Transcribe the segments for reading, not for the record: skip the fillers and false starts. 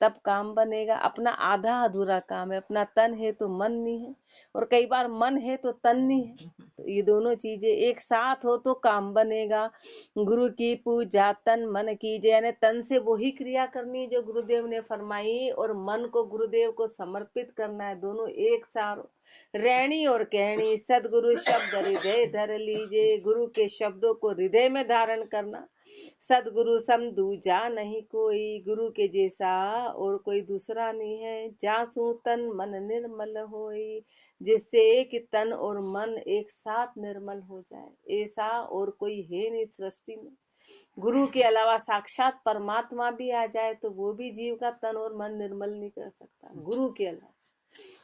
तब काम बनेगा। अपना आधा अधूरा काम है, अपना तन है तो मन नहीं है, और कई बार मन है तो तन नहीं है। तो ये दोनों चीजें एक साथ हो तो काम बनेगा। गुरु की पूजा तन मन कीजिए, यानी तन से वही क्रिया करनी है जो गुरुदेव ने फरमाई, और मन को गुरुदेव को समर्पित करना है। दोनों एक साथ। रैणी और कहनी सदगुरु शब्द हृदय धर लीजिए, गुरु के शब्दों को हृदय में धारण करना। सदगुरु सम दूजा नहीं कोई, गुरु के जैसा और कोई दूसरा नहीं है। जासू तन मन निर्मल होई, जिससे कि तन और मन एक साथ निर्मल हो जाए। ऐसा और कोई है नहीं सृष्टि में। गुरु के अलावा साक्षात परमात्मा भी आ जाए तो वो भी जीव का तन और मन निर्मल नहीं कर सकता। गुरु के अलावा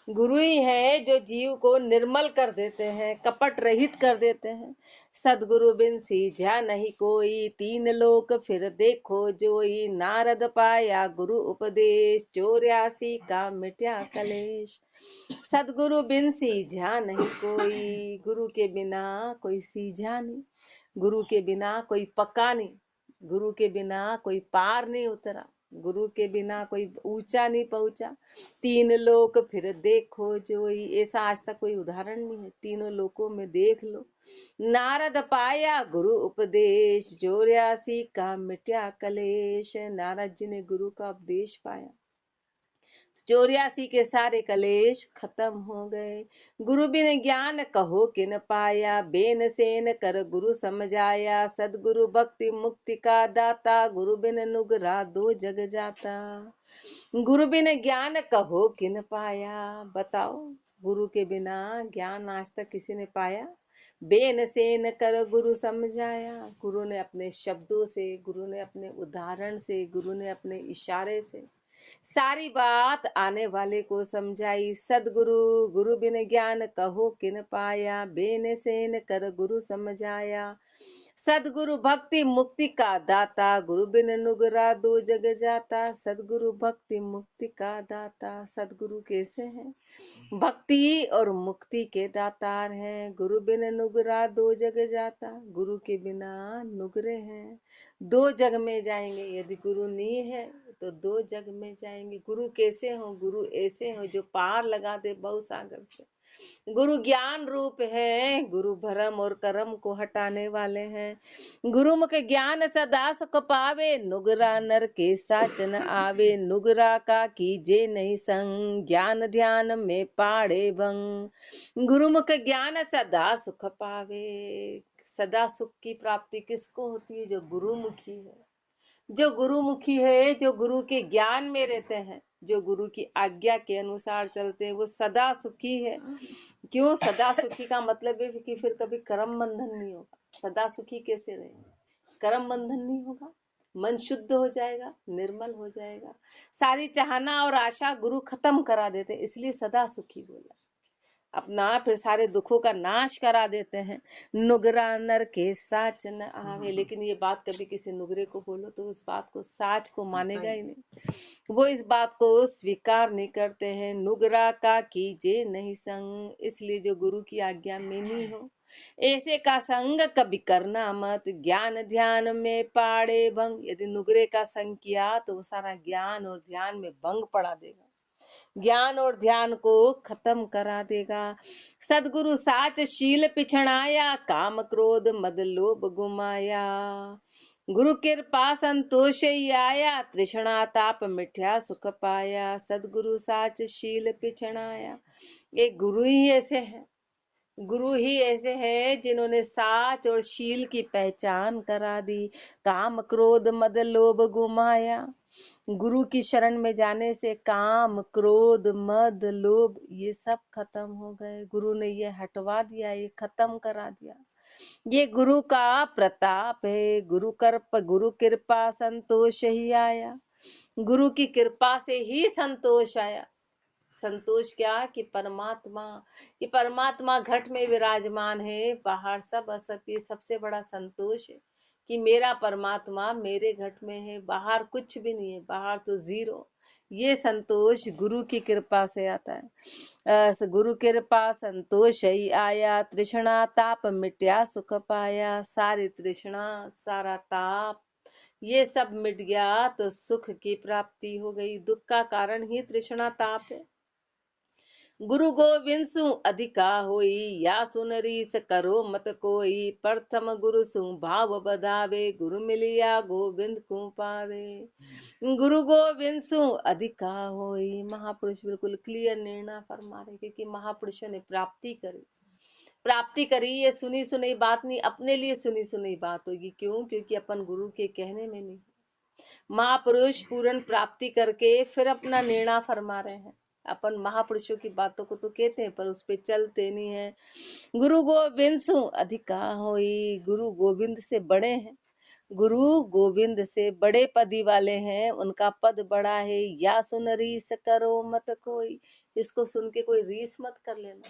गुरु ही है जो जीव को निर्मल कर देते हैं, कपट रहित कर देते हैं। सदगुरु बिन सीझा नहीं कोई, तीन लोक फिर देखो जोई। नारद पाया गुरु उपदेश, 84 का मिट्या कलेश। सदगुरु बिन सीझा नहीं कोई, गुरु के बिना कोई सीझा नहीं, गुरु के बिना कोई पक्का नहीं, गुरु के बिना कोई पार नहीं उतरा, गुरु के बिना कोई ऊंचा नहीं पहुंचा। तीन लोक फिर देखो जोई, ऐसा आज तक कोई उदाहरण नहीं है। तीनों लोकों में देख लो। नारद पाया गुरु उपदेश, 84 का मिट्या कलेश। नारद जी ने गुरु का उपदेश पाया, 84 के सारे कलेश खत्म हो गए। गुरु बिन ज्ञान कहो किन पाया, बेन सेन कर गुरु समझाया। सदगुरु भक्ति मुक्ति का दाता, गुरु बिन नुगरा दो जग जाता। गुरु बिन ज्ञान कहो किन पाया, बताओ गुरु के बिना ज्ञान आज तक किसी ने पाया? बेन सेन कर गुरु समझाया, गुरु ने अपने शब्दों से, गुरु ने अपने उदाहरण से, गुरु ने अपने इशारे से सारी बात आने वाले को समझाई। सदगुरु गुरु बिन ज्ञान कहो किन पाया, बेन सेन कर गुरु समझाया। सदगुरु भक्ति मुक्ति का दाता, गुरु बिन नुगरा दो जग जाता। सदगुरु भक्ति मुक्ति का दाता। सदगुरु कैसे हैं? भक्ति और मुक्ति के दातार हैं। गुरु बिन नुगरा दो जग जाता, गुरु के बिना नुगरे हैं दो जग में जाएंगे। यदि गुरु नहीं है तो दो जग में जाएंगे। गुरु कैसे हो? गुरु ऐसे हो जो पार लगा दे बहु सागर से। गुरु ज्ञान रूप है, गुरु भरम और कर्म को हटाने वाले हैं। गुरुमुख ज्ञान सदा सुख पावे, नुगरा नर के साचन आवे। नुगरा का कीजे नहीं संग, ज्ञान ध्यान में पाड़े भंग। गुरुमुख ज्ञान सदा सुख पावे। सदा सुख की प्राप्ति किसको होती है? जो गुरुमुखी है, जो गुरुमुखी है, जो गुरु के ज्ञान में रहते हैं, जो गुरु की आज्ञा के अनुसार चलते हैं, वो सदा सुखी है। क्यों? सदा सुखी का मतलब है कि फिर कभी कर्म बंधन नहीं होगा। सदा सुखी कैसे रहेगा? कर्म बंधन नहीं होगा, मन शुद्ध हो जाएगा, निर्मल हो जाएगा। सारी चाहना और आशा गुरु खत्म करा देते, इसलिए सदा सुखी बोला। अपना फिर सारे दुखों का नाश करा देते हैं। नुगरा नर के साच न आवे। लेकिन ये बात कभी किसी नुगरे को बोलो तो उस बात को साच को मानेगा ही नहीं, वो इस बात को स्वीकार नहीं करते हैं। नुगरा का कीजे नहीं संग, इसलिए जो गुरु की आज्ञा में नहीं हो ऐसे का संग कभी करना मत। ज्ञान ध्यान में पाड़े भंग। यदि नुगरे का संग किया तो वो सारा ज्ञान और ध्यान में भंग पड़ा देगा, ज्ञान और ध्यान को खत्म करा देगा। सदगुरु साच शील पिछड़ाया, काम क्रोध मद लोभ गुमाया। गुरु कृपा संतोष ही आया, तृष्णा ताप मिठ्या सुख पाया। सदगुरु साच शील पिछड़ाया। ये गुरु ही ऐसे हैं, गुरु ही ऐसे हैं जिन्होंने साच और शील की पहचान करा दी। काम क्रोध मद लोभ गुमाया। गुरु की शरण में जाने से काम क्रोध मद लोभ ये सब खत्म हो गए। गुरु ने ये हटवा दिया, ये खत्म करा दिया। ये गुरु का प्रताप है। गुरु कृपा संतोष ही आया। गुरु की कृपा से ही संतोष आया। संतोष क्या? कि परमात्मा घट में विराजमान है, बाहर सब असत्य। सबसे बड़ा संतोष है कि मेरा परमात्मा मेरे घट में है, बाहर कुछ भी नहीं है, बाहर तो जीरो। ये संतोष गुरु की कृपा से आता है। गुरु कृपा संतोष ही आया, तृष्णा ताप मिट्या सुख पाया। सारी तृष्णा, सारा ताप ये सब मिट गया तो सुख की प्राप्ति हो गई। दुख का कारण ही तृष्णा ताप है। गुरु गोविंद सु अधिका होई, या सुनरीस करो मत कोई। प्रथम गुरु सु भाव बधावे, गुरु मिलिया गोविंद को पावे। गुरु गोविंद सु अधिका होई। महापुरुष बिल्कुल क्लियर निर्णय फरमा रहे, क्योंकि महापुरुषों ने प्राप्ति करी। ये सुनी सुनी बात नहीं, अपने लिए सुनी सुनी बात होगी। क्यों? क्योंकि अपन गुरु के कहने में नहीं, महापुरुष पूर्ण प्राप्ति करके फिर अपना निर्णय फरमा रहे हैं। अपन महापुरुषों की बातों को तो कहते हैं पर उस पे चलते नहीं है। गुरु गोविंद सु अधिका होई। गुरु गोविंद से बड़े हैं, गुरु गोविंद से बड़े पदी वाले हैं, उनका पद बड़ा है। या सुन रीस करो मत कोई। इसको सुन के कोई रीस मत कर लेना,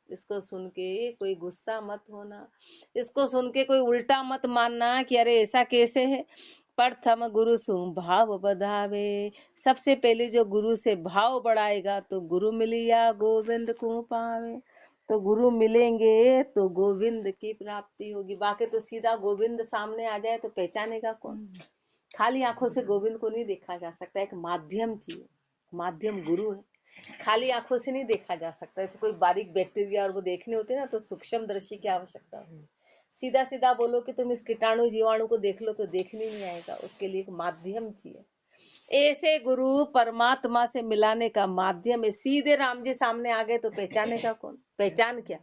इसको सुन के कोई गुस्सा मत होना, इसको सुन के कोई उल्टा मत मानना कि अरे ऐसा कैसे है। प्रथम गुरु सु भाव बधावे। सबसे पहले जो गुरु से भाव बढ़ाएगा तो गुरु मिलिया गोविंद को पावे। तो गुरु मिलेंगे तो गोविंद की प्राप्ति होगी। बाकी तो सीधा गोविंद सामने आ जाए तो पहचानेगा कौन? खाली आंखों से गोविंद को नहीं देखा जा सकता, एक माध्यम चाहिए। माध्यम गुरु है, खाली आंखों से नहीं देखा जा सकता। जैसे कोई बारीक बैक्टीरिया और वो देखने होते हैं ना, तो सूक्ष्म दर्शी की आवश्यकता है। सीधा सीधा बोलो कि तुम इस कीटाणु जीवाणु को देख लो तो देखने नहीं आएगा, उसके लिए एक माध्यम चाहिए। ऐसे गुरु परमात्मा से मिलाने का माध्यम है। सीधे राम जी सामने आ गए तो पहचानेगा कौन? पहचान क्या,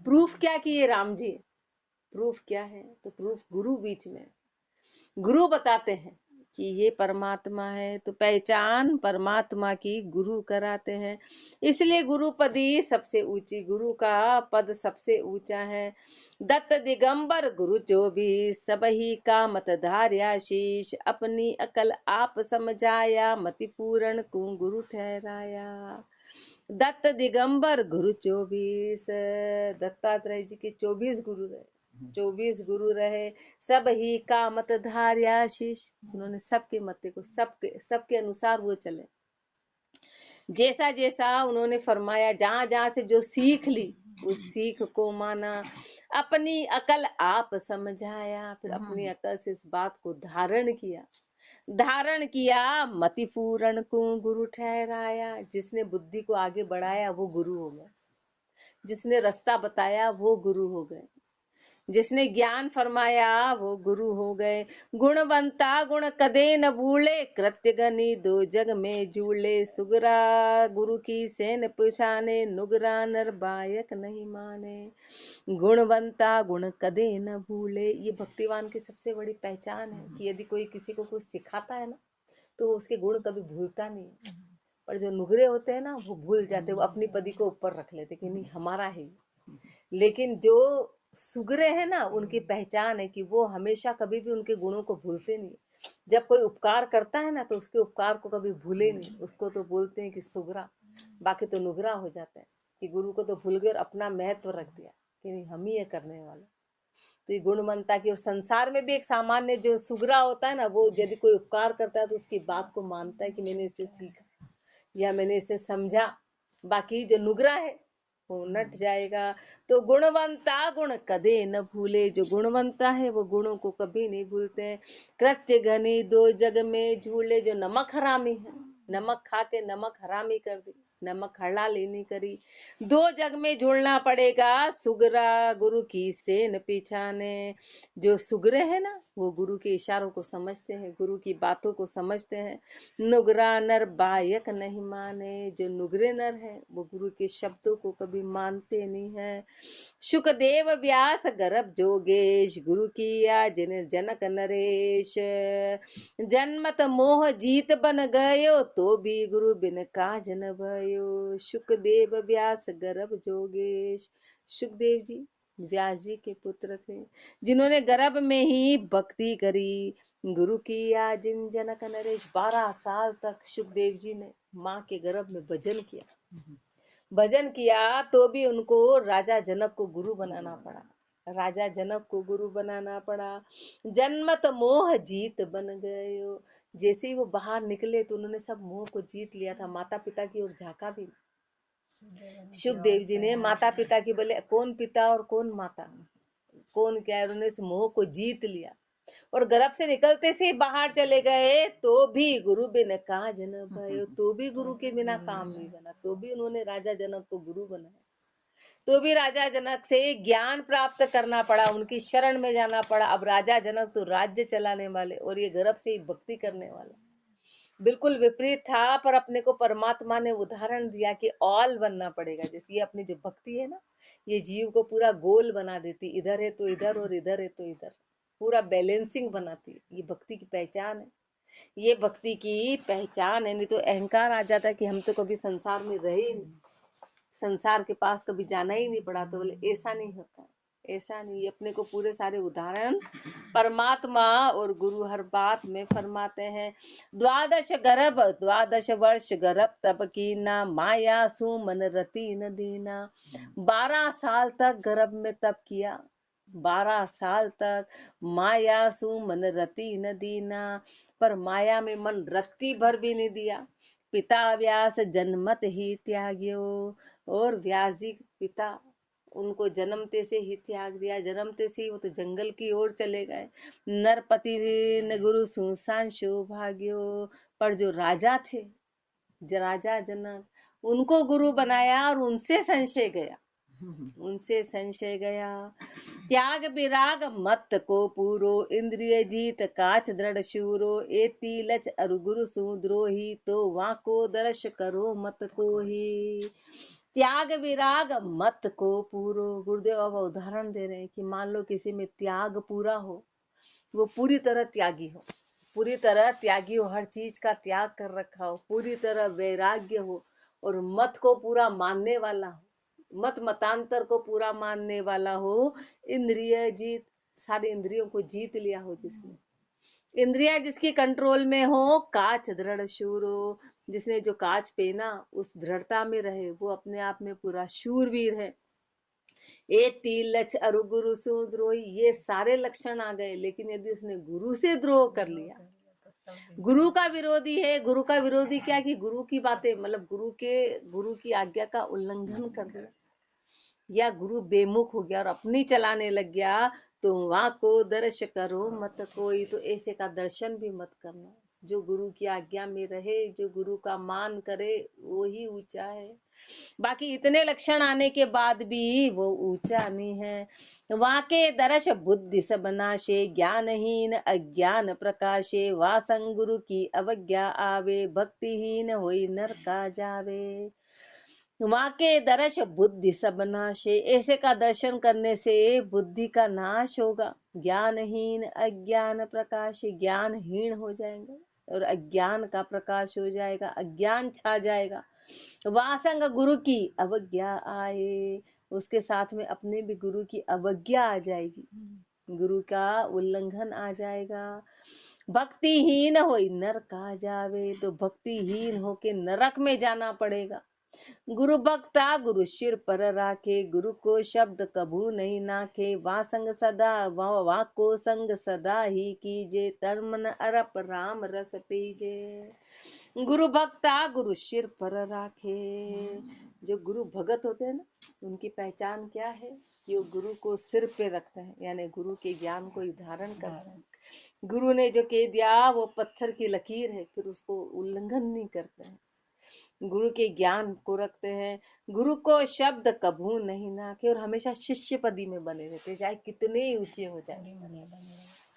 प्रूफ क्या कि ये राम जी है? प्रूफ क्या है? तो प्रूफ गुरु बीच में, गुरु बताते हैं कि ये परमात्मा है, तो पहचान परमात्मा की गुरु कराते हैं। इसलिए गुरु पदी सबसे ऊंची, गुरु का पद सबसे ऊंचा है। दत्त दिगंबर गुरु जो भी, सब ही का मत धार्या शीश। अपनी अकल आप समझाया, मति पूर्ण को गुरु ठहराया। दत्त दिगंबर गुरु 24, दत्तात्रेय जी के 24 गुरु रहे, 24 गुरु रहे। सब ही का मत धार्या शीश। उन्होंने सबके मत को, सबके अनुसार वो चले, जैसा जैसा उन्होंने फरमाया, जहां जहां से जो सीख ली उस सीख को माना। अपनी अकल आप समझाया, फिर अपनी अकल से इस बात को धारण किया। मति पूर्ण को गुरु ठहराया। जिसने बुद्धि को आगे बढ़ाया वो गुरु हो गए, जिसने रास्ता बताया वो गुरु हो गए, जिसने ज्ञान फरमाया वो गुरु हो गए। गुणवंता गुण कदे न भूले, कृत्य घनी दो जग में जूले। सुगरा गुरु की सेन पुछाने, नुगरा नर बायक नहीं माने। गुणवंता गुण कदे न भूले, ये भक्तिवान की सबसे बड़ी पहचान है कि यदि कोई किसी को कुछ सिखाता है ना तो उसके गुण कभी भूलता नहीं है। पर जो नुगरे होते हैं ना वो भूल जाते, वो अपनी पदी को ऊपर रख लेते कि नहीं हमारा है। लेकिन जो सुगरे हैं ना, उनकी पहचान है कि वो हमेशा कभी भी उनके गुणों को भूलते नहीं। जब कोई उपकार करता है ना तो उसके उपकार को कभी भूले नहीं, उसको तो बोलते हैं कि सुगरा। बाकी तो नुगरा हो जाता है कि गुरु को तो भूल गए और अपना महत्व रख दिया कि नहीं हम ही है करने वाला। तो ये गुणवंता की। और संसार में भी एक सामान्य जो सुगरा होता है ना, वो यदि कोई उपकार करता है तो उसकी बात को मानता है कि मैंने इसे सीखा या मैंने इसे समझा। बाकी जो नुगरा है वो नट जाएगा। तो गुणवंता गुण कदे न भूले, जो गुणवंता है वो गुणों को कभी नहीं भूलते। कृत्य घनी दो जग में झूले, जो नमक हरामी है, नमक खा के नमक हरामी कर दी, नमक हलाली नहीं करी, दो जग में झूलना पड़ेगा। सुगरा गुरु की सेन पिछाने। जो सुगरे है ना वो गुरु के इशारों को समझते हैं, गुरु की बातों को समझते हैं। नुगरा नर बायक नहीं माने, जो नुगरे नर है वो गुरु के शब्दों को कभी मानते नहीं है। शुकदेव व्यास गर्भ जोगेश, गुरु किया जिन जनक नरेश। जन्मत मोह जीत बन गयो, तो भी गुरु बिन काज न भयो। शुकदेव व्यास गर्भ जोगेश, सुखदेव जी व्यास जी के पुत्र थे, जिन्होंने गर्भ में ही भक्ति करी। गुरु किया जिन जनक नरेश, 12 साल तक सुखदेव जी ने माँ के गर्भ में भजन किया तो भी उनको राजा जनक को गुरु बनाना पड़ा, राजा जनक को गुरु बनाना पड़ा। जन्मत मोह जीत बन गयो, जैसे ही वो बाहर निकले तो उन्होंने सब मोह को जीत लिया था। माता पिता की ओर झांका भी, सुखदेव जी ने माता पिता की, बोले कौन पिता और कौन माता, कौन क्या है, उन्होंने इस मोह को जीत लिया। और गर्भ से निकलते से बाहर चले गए तो भी गुरु बिन काज न भयो, तो भी गुरु के बिना काम नहीं बना, तो भी उन्होंने राजा जनक को गुरु बनाया, तो भी राजा जनक से ज्ञान प्राप्त करना पड़ा, उनकी शरण में जाना पड़ा। अब राजा जनक तो राज्य चलाने वाले और ये गर्भ से ही भक्ति करने वाला, बिल्कुल विपरीत था। पर अपने को परमात्मा ने उदाहरण दिया कि ऑल बनना पड़ेगा। जैसे ये अपनी जो भक्ति है ना, ये जीव को पूरा गोल बना देती, इधर है तो इधर और इधर है तो इधर, पूरा बैलेंसिंग बनाती है। ये भक्ति की पहचान है, ये भक्ति की पहचान है। नहीं तो अहंकार आ जाता है कि हम तो कभी संसार में रहे ही नहीं, संसार के पास कभी जाना ही नहीं पड़ा। तो बोले ऐसा नहीं होता, ऐसा नहीं। अपने को पूरे सारे उदाहरण परमात्मा और गुरु हर बात में फरमाते हैं। 12 वर्ष गर्भ तप कीना, माया सु मन रति न दीना। 12 साल तक गर्भ में तप किया, 12 साल तक माया सु मन रति न दीना, पर माया में मन रत्ती भर भी नहीं दिया। पिता व्यास जन्मत ही त्याग्यो, और व्यास जी पिता उनको जन्मते से ही त्याग दिया, जन्मते से ही वो तो जंगल की ओर चले गए। नरपति न गुरु सुसान सौभाग्यो, पर जो राजा थे, राजा जनक, उनको गुरु बनाया और उनसे संशय गया, उनसे संशय गया। त्याग विराग मत को पूरो, इंद्रिय जीत काच दृढ़ शूरो। एती लच अरु गुरु सुद्रोही, तो वहाँ को दर्श करो मत को ही। त्याग विराग मत को पूरो। गुरुदेव अब उदाहरण दे रहे हैं कि मान लो किसी में त्याग पूरा हो, वो पूरी तरह त्यागी हो, पूरी तरह त्यागी हो, हर चीज का त्याग कर रखा हो, पूरी तरह वैराग्य हो, और मत को पूरा मानने वाला हो, मत मतांतर को पूरा मानने वाला हो। इंद्रिय जीत, सारी इंद्रियों को जीत लिया हो, जिसने इंद्रिया जिसकी कंट्रोल में हो। काच दृढ़ शूर हो, जिसने जो काच पहना उस दृढ़ता में रहे, वो अपने आप में पूरा शूरवीर है। ए तिलच अरु गुरु सुद्रोही, ये सारे लक्षण आ गए। लेकिन यदि उसने गुरु से द्रोह कर लिया, गुरु का विरोधी है। गुरु का विरोधी क्या कि गुरु की बातें, मतलब गुरु की आज्ञा का उल्लंघन कर दिया, या गुरु बेमुख हो गया और अपनी चलाने लग गया, तो वहां को दर्श करो मत कोई। तो ऐसे का दर्शन भी मत करना। जो गुरु की आज्ञा में रहे, जो गुरु का मान करे, वो ही ऊंचा है। बाकी इतने लक्षण आने के बाद भी वो ऊंचा नहीं है। वहाँ के दर्श बुद्धि सब नाशे, ज्ञानहीन अज्ञान प्रकाशे। वासंग गुरु की अवज्ञा आवे, भक्तिहीन होई नरका जावे। वहाँ के दर्श बुद्धि सब नाशे, ऐसे का दर्शन करने से बुद्धि का नाश होगा। ज्ञानहीन अज्ञान प्रकाश, ज्ञानहीन हो जाएंगे और अज्ञान का प्रकाश हो जाएगा, अज्ञान छा जाएगा। वासंग गुरु की अवज्ञा आए, उसके साथ में अपने भी गुरु की अवज्ञा आ जाएगी, गुरु का उल्लंघन आ जाएगा। भक्तिहीन होई नरका जावे, तो भक्तिहीन होके नरक में जाना पड़ेगा। गुरु भक्ता गुरु सिर पर राखे, गुरु को शब्द कभू नहीं नाखे। वासंग सदा वा को संग सदा ही कीजे, तन मन अरप राम रस पीजे। गुरु भक्ता गुरु सिर पर राखे, जो गुरु भगत होते हैं ना, उनकी पहचान क्या है कि वो गुरु को सिर पे रखते हैं, यानी गुरु के ज्ञान को धारण करते हैं। गुरु ने जो कह दिया वो पत्थर की लकीर है, फिर उसको उल्लंघन नहीं करते हैं, गुरु के ज्ञान को रखते हैं। गुरु को शब्द कभू नहीं नाके, और हमेशा शिष्य पदी में बने रहते, चाहे कितने ही ऊंचे हो जाए,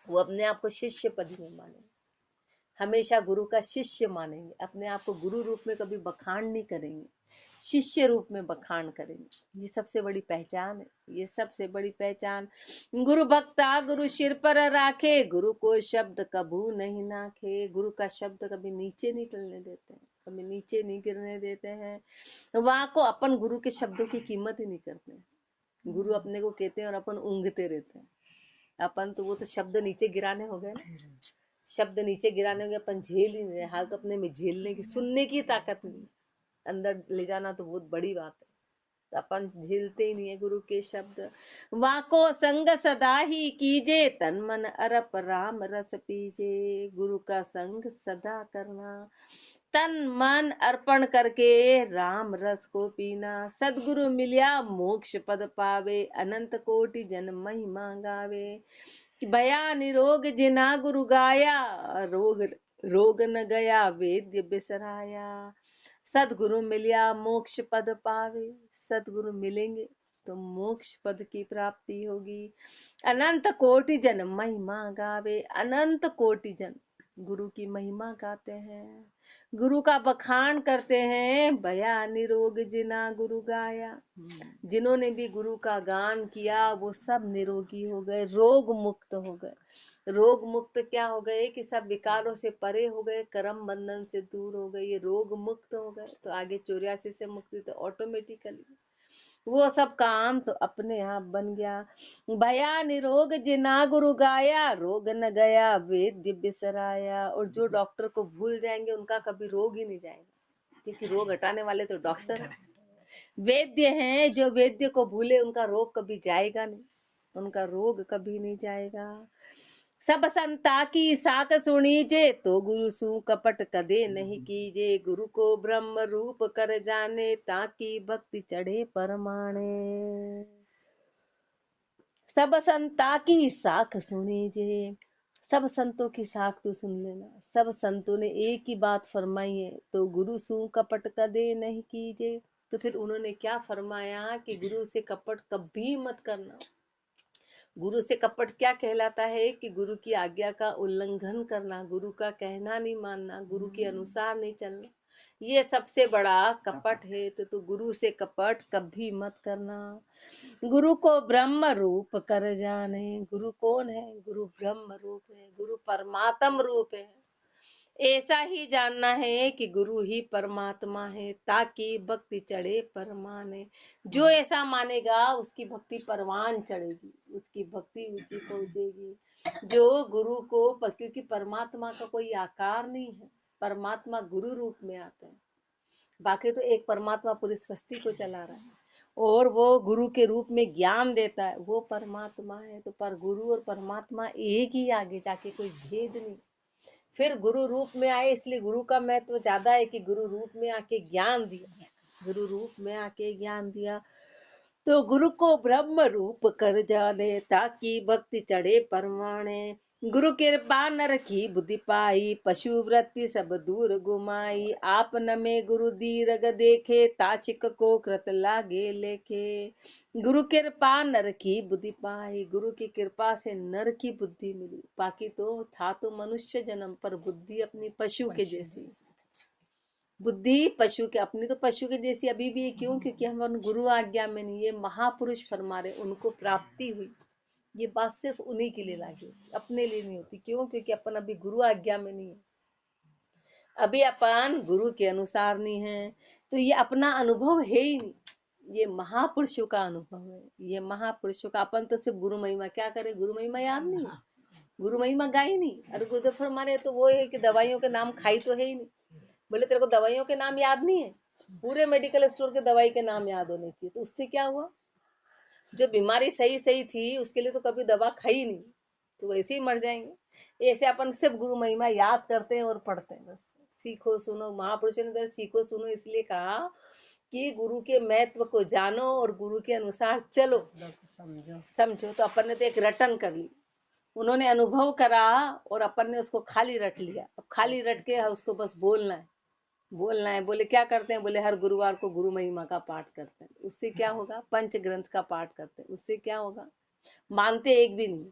वो अपने आप को शिष्य पदी में मानेंगे, हमेशा गुरु का शिष्य मानेंगे, अपने आप को गुरु रूप में कभी बखान नहीं करेंगे, शिष्य रूप में बखान करेंगे। ये सबसे बड़ी पहचान है, ये सबसे बड़ी पहचान। गुरु भक्ता गुरु सिर पर राखे, गुरु को शब्द कभू नहीं नाखे। गुरु का शब्द कभी नीचे नहीं टलने देते हैं, कभी नीचे नहीं गिरने देते हैं। वहां को अपन गुरु के शब्दों की कीमत ही नहीं करते हैं। गुरु अपने को कहते हैं और अपन ऊँघते रहते हैं। अपन तो वो तो शब्द नीचे गिराने हो गए ना, शब्द नीचे गिराने हो गए, अपन झेल ही नहीं, हाल तो अपने में झेलने की, सुनने की ताकत नहीं, अंदर ले जाना तो बहुत बड़ी बात है, तो अपन झेलते ही नहीं है गुरु के शब्द। वाको संग सदा ही कीजे, तन मन अरप राम रस पीजे। गुरु का संग सदा करना, तन मन अर्पण करके राम रस को पीना। सदगुरु मिलिया मोक्ष पद पावे, अनंत कोटि जन्म महिमा गावे। कि भया निरोग जिना गुरु गाया, रोग रोग न गया वेद्य बिसराया। सदगुरु मिलिया मोक्ष पद पावे, सदगुरु मिलेंगे तो मोक्ष पद की प्राप्ति होगी। अनंत कोटि जन महिमा गावे, अनंत कोटि जन गुरु की महिमा गाते हैं, गुरु का बखान करते हैं। भया निरोग जिना गुरु गाया, जिन्होंने भी गुरु का गान किया वो सब निरोगी हो गए, रोग मुक्त हो गए। रोग मुक्त क्या हो गए कि सब विकारों से परे हो गए, कर्म बंधन से दूर हो गए, ये रोग मुक्त हो गए। तो आगे 84 से मुक्ति तो ऑटोमेटिकली वो सब काम तो अपने आप बन गया। भया निरोग जिना गुरु गाया, रोग न गया वेद्य बिसराया। और जो डॉक्टर को भूल जाएंगे उनका कभी रोग ही नहीं जाएगा, क्योंकि रोग हटाने वाले तो डॉक्टर है, वैद्य हैं। जो वैद्य को भूले उनका रोग कभी जाएगा नहीं, उनका रोग कभी नहीं जाएगा। सब संता की साक सुनीजे, तो गुरु सु कपट कदे नहीं कीजे। गुरु को ब्रह्म रूप कर जाने, ताकि भक्ति चढ़े परमाणे। सब संता की साख सुनीजे, सब संतों की साख तो सुन लेना। सब संतों ने एक ही बात फरमाई है, तो गुरु सु कपट कदे नहीं कीजे। तो फिर उन्होंने क्या फरमाया कि गुरु से कपट कभी मत करना। गुरु से कपट क्या कहलाता है कि गुरु की आज्ञा का उल्लंघन करना, गुरु का कहना नहीं मानना, गुरु के अनुसार नहीं चलना, ये सबसे बड़ा कपट है। तो गुरु से कपट कभी मत करना। गुरु को ब्रह्म रूप कर जाने, गुरु कौन है? गुरु ब्रह्म रूप है, गुरु परमात्म रूप है। ऐसा ही जानना है कि गुरु ही परमात्मा है, ताकि भक्ति चढ़े परमाने। जो ऐसा मानेगा उसकी भक्ति परवान चढ़ेगी, उसकी भक्ति ऊंची पहुंचेगी। जो गुरु को, क्योंकि परमात्मा का कोई आकार नहीं है, परमात्मा गुरु रूप में आते हैं। बाकी तो एक परमात्मा पूरी सृष्टि को चला रहा है और वो गुरु के रूप में ज्ञान देता है, वो परमात्मा है। तो पर गुरु और परमात्मा एक ही, आगे जाके कोई भेद नहीं। फिर गुरु रूप में आए, इसलिए गुरु का महत्व ज्यादा है कि गुरु रूप में आके ज्ञान दिया, गुरु रूप में आके ज्ञान दिया। तो गुरु को ब्रह्म रूप कर जाने, ताकि भक्ति चढ़े परमाणे। गुरु कृपा नर की बुद्धि पाई, पशु वृत्ति सब दूर गुमाई। आप न में गुरु दीरग देखे, ताशिक को कृत लागे लेखे। गुरु कृपा नर की बुद्धि पाई, गुरु की कृपा से नर की बुद्धि मिली। बाकी तो था तो मनुष्य जन्म, पर बुद्धि अपनी पशु के जैसी, बुद्धि पशु के, अपनी तो पशु के जैसी अभी भी। क्यों? क्योंकि हम गुरु आज्ञा में नहीं, ये महापुरुष फरमा रहे, उनको प्राप्ति हुई। ये बात सिर्फ उन्हीं के लिए लागी, अपने लिए नहीं होती। क्यों? क्योंकि अपन अभी गुरु आज्ञा में नहीं है, अभी अपन गुरु के अनुसार नहीं है। तो ये अपना अनुभव है ही नहीं, ये महापुरुषों का अनुभव है, ये महापुरुषों का। अपन तो सिर्फ गुरु महिमा, क्या करे, गुरु महिमा याद नहीं, गुरु महिमा गाई नहीं। अरे गुरुदेव फरमाने तो वो है कि दवाइयों के नाम खाई तो है ही नहीं। बोले तेरे को दवाइयों के नाम याद नहीं है? पूरे मेडिकल स्टोर के दवाई के नाम याद होने चाहिए। तो उससे क्या हुआ? जो बीमारी सही सही थी उसके लिए तो कभी दवा खाई नहीं, तो वैसे ही मर जाएंगे। ऐसे अपन सिर्फ गुरु महिमा याद करते हैं और पढ़ते हैं, बस। सीखो सुनो, महापुरुषों ने सीखो सुनो इसलिए कहा कि गुरु के महत्व को जानो और गुरु के अनुसार चलो, समझो। तो अपन ने तो एक रटन कर ली, उन्होंने अनुभव करा और अपन ने उसको खाली रट लिया। अब खाली रट के उसको बस बोलना है, बोलना है। बोले क्या करते हैं? बोले हर गुरुवार को गुरु महिमा का पाठ करते हैं। उससे क्या होगा? पंच ग्रंथ का पाठ करते हैं, उससे क्या होगा? मानते एक भी नहीं,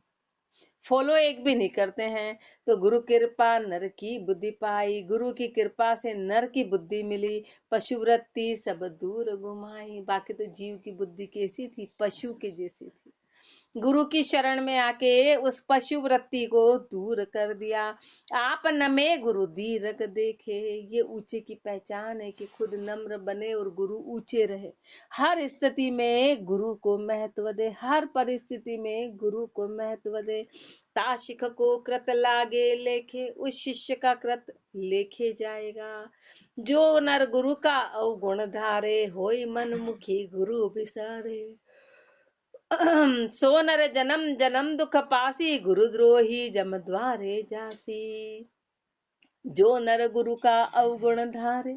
फॉलो एक भी नहीं करते हैं। तो गुरु कृपा नर की बुद्धि पाई, गुरु की कृपा से नर की बुद्धि मिली। पशु वृत्ति सब दूर घुमाई, बाकी तो जीव की बुद्धि कैसी थी? पशु के जैसी थी। गुरु की शरण में आके उस पशु वृत्ति को दूर कर दिया। आप नमे गुरु दीरग देखे, ये ऊंचे की पहचान है कि खुद नम्र बने और गुरु ऊंचे रहे। हर स्थिति में गुरु को महत्व दे, हर परिस्थिति में गुरु को महत्व दे। ताशिक को कृत लागे लेखे, उस शिष्य का कृत लेखे जाएगा। जो नर गुरु का अवगुण धारे, होई मन मुखी गुरु बिसारे। सो नर जन्म जन्म दुख पासी, गुरुद्रोही जम द्वारे जासी। जो नर गुरु का अवगुण धारे,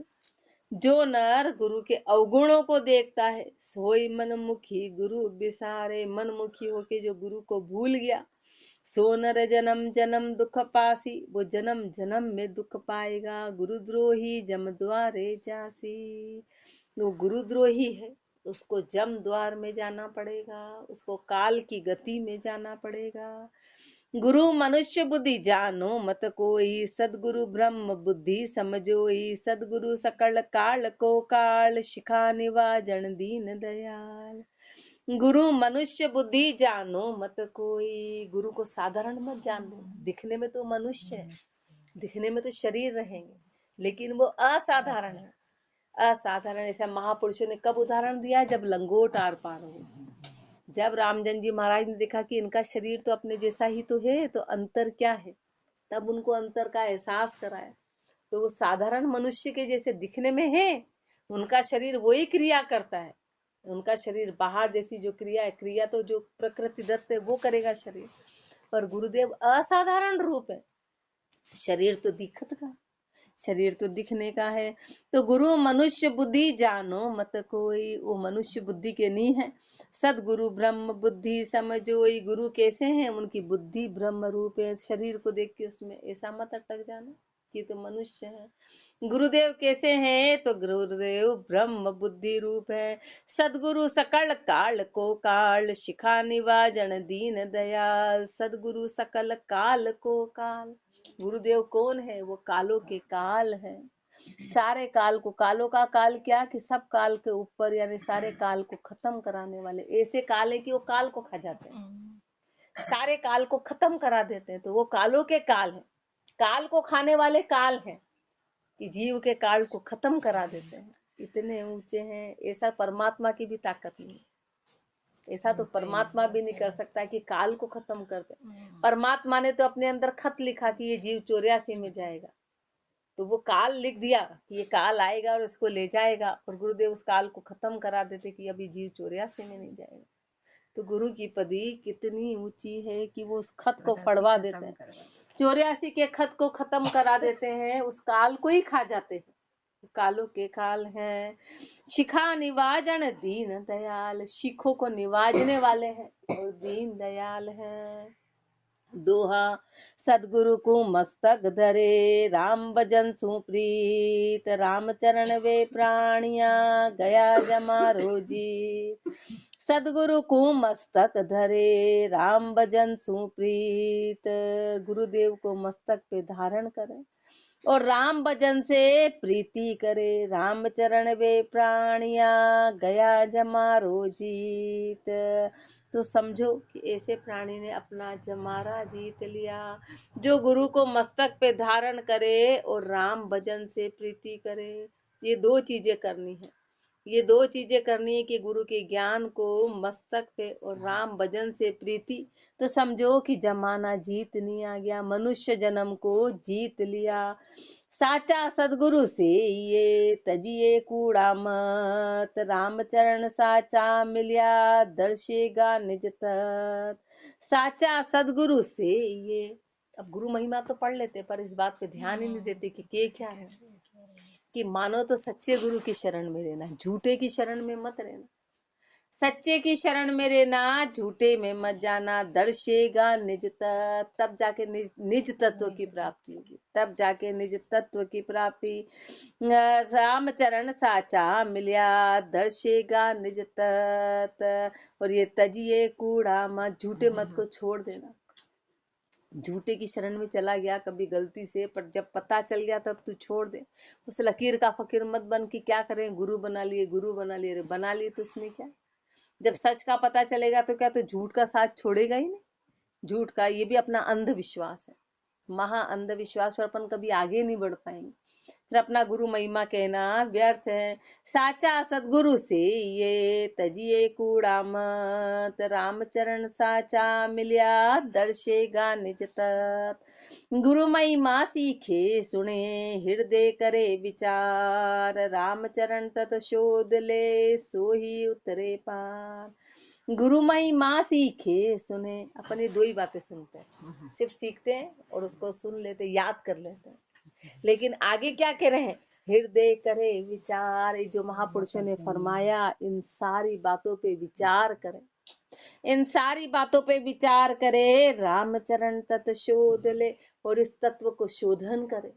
जो नर गुरु के अवगुणों को देखता है, सोई मनमुखी गुरु बिसारे। मनमुखी होके जो गुरु को भूल गया, सोनर जन्म जन्म दुख पासी, वो जन्म जन्म में दुख पाएगा। गुरुद्रोही जम द्वारे जासी, वो गुरुद्रोही है, उसको जम द्वार में जाना पड़ेगा, उसको काल की गति में जाना पड़ेगा। गुरु मनुष्य बुद्धि जानो मत कोई, सदगुरु ब्रह्म बुद्धि समझोई। सदगुरु सकल काल को काल, शिखा निवाजन दीन दयाल। गुरु मनुष्य बुद्धि जानो मत कोई, गुरु को साधारण मत जान लो। दिखने में तो मनुष्य है, दिखने में तो शरीर रहेंगे, लेकिन वो असाधारण है, असाधारण। ऐसा महापुरुषों ने कब उदाहरण दिया, जब लंगोट आर पार हो, जब रामजन जी महाराज ने देखा कि इनका शरीर तो अपने जैसा ही तो है, तो अंतर क्या है, तब उनको अंतर का एहसास कराया। तो वो साधारण मनुष्य के जैसे दिखने में है, उनका शरीर वही क्रिया करता है, उनका शरीर बाहर जैसी जो क्रिया है, क्रिया तो जो प्रकृति दत्त है वो करेगा शरीर, पर गुरुदेव असाधारण रूप है, शरीर तो दिखत का, शरीर तो दिखने का है। तो गुरु मनुष्य बुद्धि जानो मत कोई, वो मनुष्य बुद्धि के नहीं है। सदगुरु ब्रह्म बुद्धि समझोई, गुरु कैसे हैं, उनकी बुद्धि ब्रह्म रूप है। शरीर को देख के उसमें ऐसा मत अटक जाना कि तो मनुष्य है। गुरुदेव कैसे हैं, तो गुरुदेव ब्रह्म बुद्धि रूप है। सदगुरु सकल काल को काल, शिखा निवाजन दीन दयाल। सदगुरु सकल काल को काल, गुरुदेव कौन है, वो कालों के काल है। सारे काल को, कालों का काल क्या, कि सब काल के ऊपर, यानी सारे काल को खत्म कराने वाले। ऐसे काल है कि वो काल को खा जाते हैं, सारे काल को खत्म करा देते हैं, तो वो कालों के काल है। काल को खाने वाले काल हैं, कि जीव के काल को खत्म करा देते हैं, इतने ऊंचे हैं। ऐसा परमात्मा की भी ताकत नहीं, ऐसा तो परमात्मा भी नहीं कर सकता कि काल को खत्म कर दे। परमात्मा ने तो अपने अंदर खत लिखा कि ये जीव 84 में जाएगा, तो वो काल लिख दिया कि ये काल आएगा और इसको ले जाएगा, और गुरुदेव उस काल को खत्म करा देते कि अभी जीव 84 में नहीं जाएगा। तो गुरु की पदी कितनी ऊंची है कि वो उस खत को फड़वा देते हैं, 84 के खत को खत्म करा देते हैं, उस काल को ही खा जाते हैं। कालों के काल हैं। शिखा निवाजन दीन दयाल, शिखों को निवाजने वाले हैं और दीन दयाल हैं। दोहा सदगुरु को मस्तक धरे, राम भजन सुप्रीत। राम चरण वे प्राणिया, गया जमारो जीत। सदगुरु को मस्तक धरे, राम भजन सुप्रीत। गुरुदेव को मस्तक पे धारण करें और राम भजन से प्रीति करे। राम चरण वे प्राणिया, गया जमारो जीत। तो समझो कि ऐसे प्राणी ने अपना जमारा जीत लिया, जो गुरु को मस्तक पे धारण करे और राम भजन से प्रीति करे। ये दो चीजें करनी है, ये दो चीजें करनी है कि गुरु के ज्ञान को मस्तक पे और राम भजन से प्रीति। तो समझो कि जमाना जीत नहीं आ गया, मनुष्य जन्म को जीत लिया। साचा सदगुरु से ये तजिए कूड़ा मत, राम चरण साचा मिलिया, दर्शेगा निज तत्। साचा सदगुरु से ये, अब गुरु महिमा तो पढ़ लेते पर इस बात पे ध्यान ही नहीं देते कि क्या है, कि मानो तो सच्चे गुरु की शरण में रहना, झूठे की शरण में मत रहना। सच्चे की शरण में रहना, झूठे में मत जाना। दर्शेगा निज तत्व, तब जाके निज तत्व की प्राप्ति होगी, तब जाके निज तत्व की प्राप्ति। राम चरण साचा मिलिया, दर्शेगा निज तत्व। और ये तजिए कूड़ा मत, झूठे मत को छोड़ देना। झूठे की शरण में चला गया कभी गलती से, पर जब पता चल गया तब तू छोड़ दे। उस लकीर का फकीर मत बन कि क्या करें, गुरु बना लिए, गुरु बना लिए। अरे बना लिए तो उसमें क्या, जब सच का पता चलेगा तो क्या तो झूठ का साथ छोड़ेगा ही नहीं। झूठ का ये भी अपना अंधविश्वास है, महा अंधविश्वास पर अपन कभी आगे नहीं बढ़ पाएंगे। फिर अपना गुरु महिमा कहना व्यर्थ है। साचा सदगुरु से ये तजिए कूड़ा मत, राम चरण साचा मिलिया, दर्शेगा निज तत्। गुरु महिमा सीखे सुने, हृदय करे विचार। राम चरण तत् शोध ले, सो ही उतरे पार। गुरु महिमा सीखे सुने, अपनी दो ही बातें सुनते हैं, सिर्फ सीखते हैं और उसको सुन लेते, याद कर लेते हैं, लेकिन आगे क्या कह रहे हैं, हृदय करे विचार। जो महापुरुषों ने फरमाया, इन सारी बातों पे विचार करें, इन सारी बातों पे विचार करे, रामचरण तत् शोध ले, और इस तत्व को शोधन करे,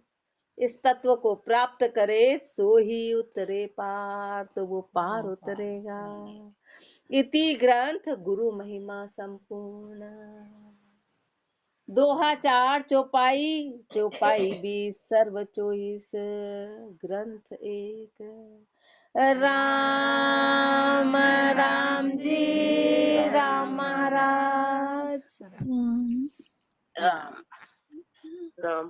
इस तत्व को प्राप्त करे, सो ही उतरे पार, तो वो पार उतरेगा। इति ग्रंथ गुरु महिमा संपूर्ण। दोहा 4 चौपाई, चौपाई 20 सर्व 24 ग्रंथ एक। राम राम जी, राम महाराज। राम